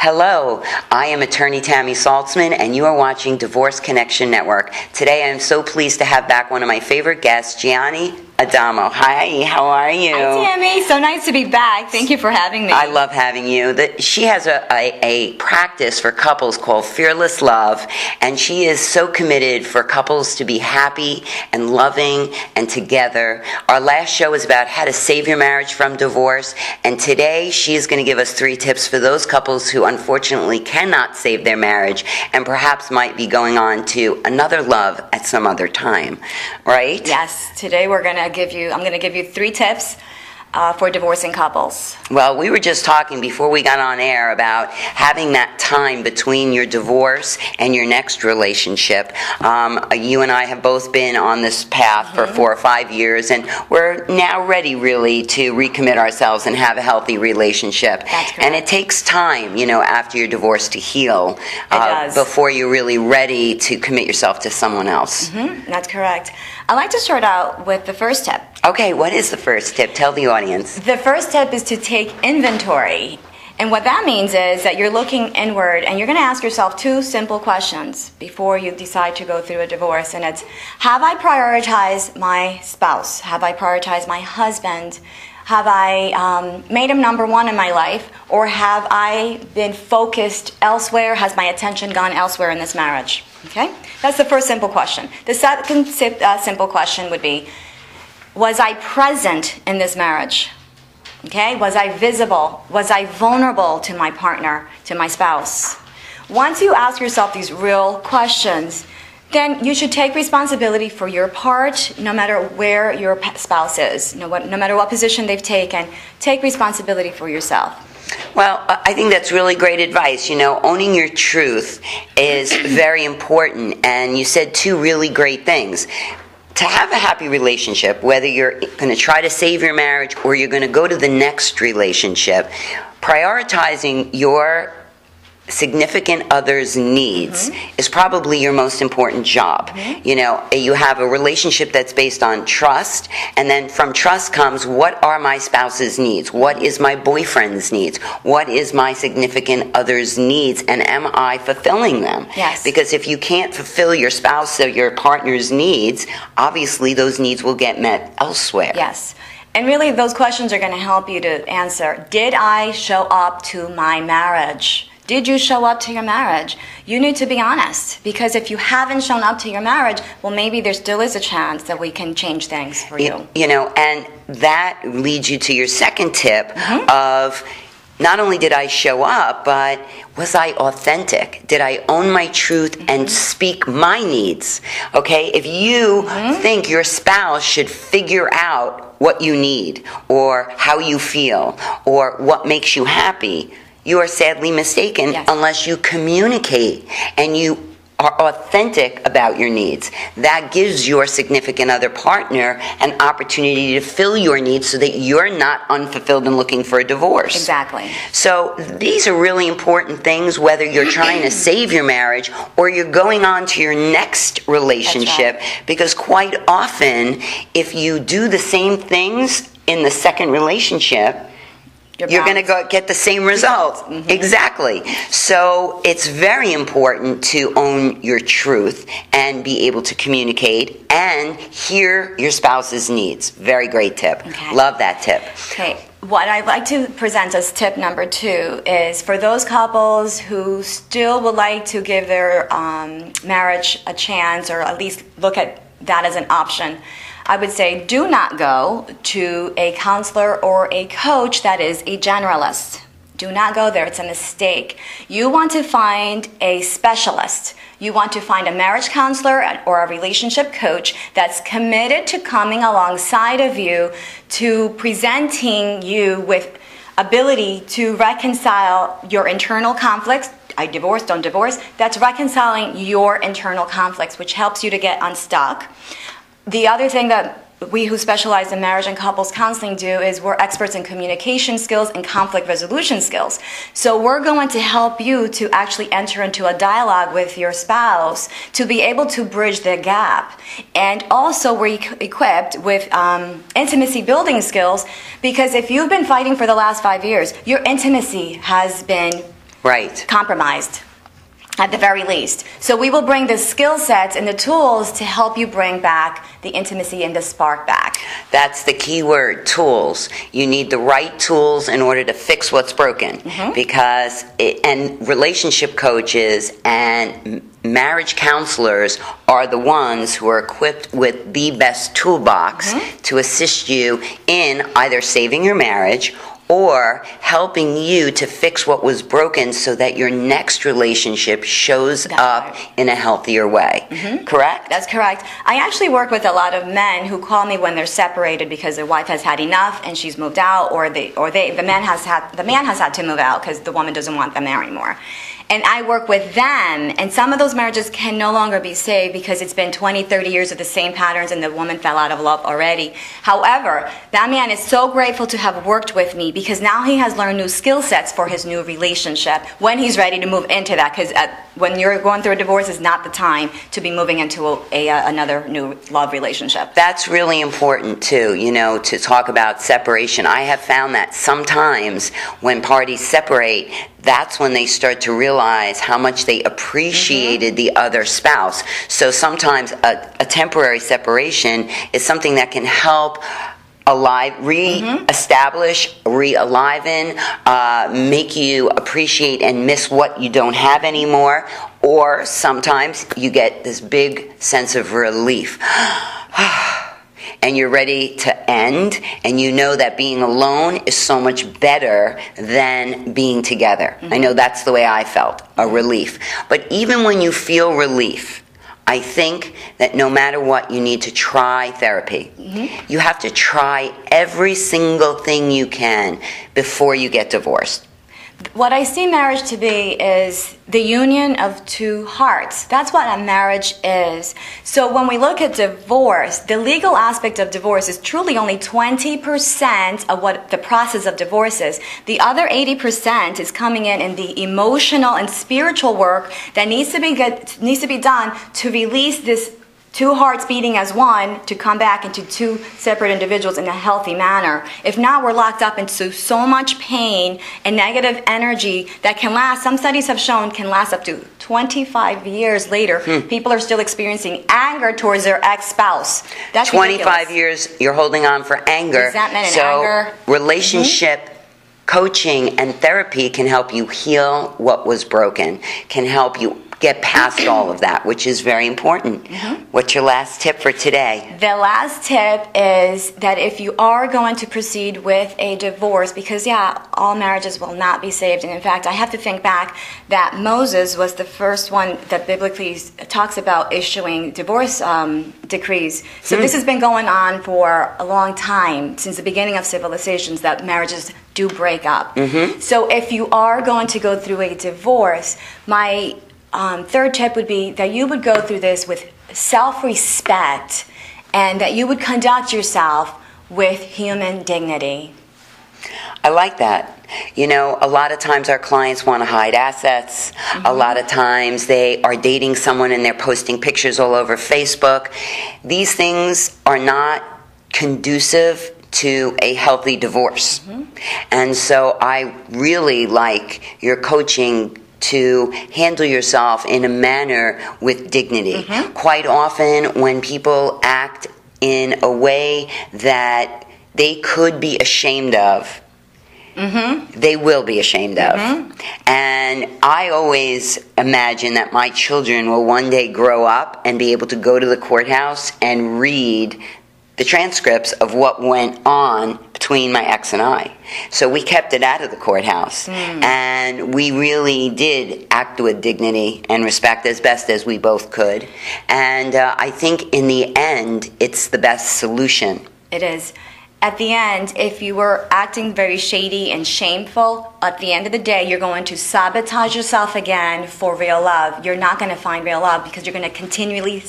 Hello, I am attorney Tammy Saltzman, and you are watching Divorce Connection Network. Today I am so pleased to have back one of my favorite guests, Jianny Adamo. Hi, how are you? Hi, Tammy. So nice to be back. Thank you for having me. I love having you. She has a practice for couples called Fearless Love, and she is so committed for couples to be happy and loving and together. Our last show was about how to save your marriage from divorce, and today she is going to give us 3 tips for those couples who unfortunately cannot save their marriage and perhaps might be going on to another love at some other time, right? Yes. Today I'm going to give you 3 tips for divorcing couples. Well, we were just talking before we got on air about having that time between your divorce and your next relationship. You and I have both been on this path for 4 or 5 years, and we're now ready really to recommit ourselves and have a healthy relationship. That's correct. And it takes time, after your divorce to heal. It does. Before you're really ready to commit yourself to someone else. That's correct. I'd like to start out with the first tip. Okay, what is the first tip? Tell the audience. The first tip is to take inventory. And what that means is that you're looking inward and you're going to ask yourself 2 simple questions before you decide to go through a divorce. And it's, have I prioritized my spouse? Have I prioritized my husband? Have I made him number 1 in my life? Or have I been focused elsewhere? Has my attention gone elsewhere in this marriage? Okay? That's the first simple question. The second simple question would be, was I present in this marriage? Okay? Was I visible? Was I vulnerable to my partner, to my spouse? Once you ask yourself these real questions, then you should take responsibility for your part, no matter where your spouse is, no matter what position they've taken. Take responsibility for yourself. Well, I think that's really great advice. Owning your truth is very important, and you said 2 really great things. To have a happy relationship, whether you're going to try to save your marriage or you're going to go to the next relationship, prioritizing your significant other's needs is probably your most important job. You have a relationship that's based on trust, and then from trust comes, what are my spouse's needs? What is my boyfriend's needs? What is my significant other's needs, and am I fulfilling them? Yes. Because if you can't fulfill your spouse or your partner's needs, obviously those needs will get met elsewhere. Yes. And really, those questions are going to help you to answer, did I show up to my marriage? Did you show up to your marriage? You need to be honest, because if you haven't shown up to your marriage, well, maybe there still is a chance that we can change things for you. And that leads you to your second tip of, not only did I show up, but was I authentic? Did I own my truth and speak my needs? Okay, if you think your spouse should figure out what you need, or how you feel, or what makes you happy, you are sadly mistaken unless you communicate and you are authentic about your needs. That gives your significant other partner an opportunity to fill your needs so that you're not unfulfilled and looking for a divorce. Exactly. So these are really important things, whether you're trying to save your marriage or you're going on to your next relationship, because quite often if you do the same things in the second relationship, you're going to get the same result. Exactly. So it's very important to own your truth and be able to communicate and hear your spouse's needs. Very great tip. Okay. Love that tip. Okay. What I'd like to present as tip number 2 is for those couples who still would like to give their marriage a chance, or at least look at that as an option. I would say, do not go to a counselor or a coach that is a generalist. Do not go there. It's a mistake. You want to find a specialist. You want to find a marriage counselor or a relationship coach that's committed to coming alongside of you, to presenting you with ability to reconcile your internal conflicts. I divorce, don't divorce. That's reconciling your internal conflicts, which helps you to get unstuck. The other thing that we who specialize in marriage and couples counseling do is we're experts in communication skills and conflict resolution skills. So we're going to help you to actually enter into a dialogue with your spouse to be able to bridge the gap. And also we're equipped with intimacy building skills, because if you've been fighting for the last 5 years, your intimacy has been compromised, at the very least. So we will bring the skill sets and the tools to help you bring back the intimacy and the spark back. That's the key word, tools. You need the right tools in order to fix what's broken. Because, and relationship coaches and marriage counselors are the ones who are equipped with the best toolbox to assist you in either saving your marriage or helping you to fix what was broken so that your next relationship shows up in a healthier way. Correct? That's correct. I actually work with a lot of men who call me when they're separated because their wife has had enough and she's moved out, or the man has had to move out because the woman doesn't want them there anymore. And I work with them, and some of those marriages can no longer be saved because it's been 20, 30 years of the same patterns and the woman fell out of love already. However, that man is so grateful to have worked with me because now he has learned new skill sets for his new relationship when he's ready to move into that, because when you're going through a divorce is not the time to be moving into another new love relationship. That's really important too, you know, to talk about separation. I have found that sometimes when parties separate, that's when they start to realize how much they appreciated the other spouse. So sometimes a temporary separation is something that can help re-establish, re-aliven, make you appreciate and miss what you don't have anymore. Or sometimes you get this big sense of relief. And you're ready to end, and you know that being alone is so much better than being together. I know that's the way I felt, a relief. But even when you feel relief, I think that no matter what, you need to try therapy. You have to try every single thing you can before you get divorced. What I see marriage to be is the union of two hearts. That's what a marriage is. So when we look at divorce, the legal aspect of divorce is truly only 20% of what the process of divorce is. The other 80% is coming in the emotional and spiritual work that needs to be done to release this two hearts beating as one to come back into two separate individuals in a healthy manner. If not, we're locked up into so much pain and negative energy that can last, some studies have shown, can last up to 25 years later. People are still experiencing anger towards their ex-spouse. That's 25 ridiculous. years you're holding on for anger. Resentment and so anger. Relationship coaching and therapy can help you heal what was broken, can help you get past all of that, which is very important. What's your last tip for today? The last tip is that if you are going to proceed with a divorce, because all marriages will not be saved, and in fact I have to think back that Moses was the first one that biblically talks about issuing divorce decrees. So this has been going on for a long time, since the beginning of civilizations, that marriages do break up. So if you are going to go through a divorce, my third tip would be that you would go through this with self-respect and that you would conduct yourself with human dignity. I like that. You know, a lot of times our clients want to hide assets. A lot of times they are dating someone and they're posting pictures all over Facebook. These things are not conducive to a healthy divorce. And so I really like your coaching to handle yourself in a manner with dignity. Quite often when people act in a way that they could be ashamed of, they will be ashamed of. And I always imagine that my children will one day grow up and be able to go to the courthouse and read the transcripts of what went on between my ex and I. So we kept it out of the courthouse. And we really did act with dignity and respect as best as we both could. And I think in the end, it's the best solution. It is. At the end, if you were acting very shady and shameful, at the end of the day, you're going to sabotage yourself again for real love. You're not going to find real love because you're going to continually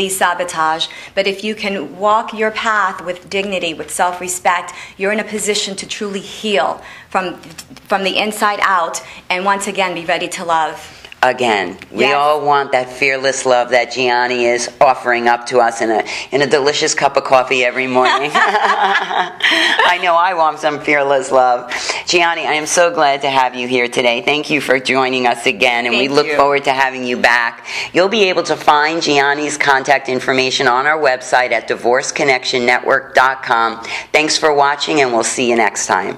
sabotage. But if you can walk your path with dignity, with self-respect, you're in a position to truly heal from the inside out and once again be ready to love. again. We Yes. all want that fearless love that Jianny is offering up to us in a delicious cup of coffee every morning. I know I want some fearless love. Jianny, I am so glad to have you here today. Thank you for joining us again, and we Thank look you. forward to having you back. You'll be able to find Jianny's contact information on our website at divorceconnectionnetwork.com. Thanks for watching, and we'll see you next time.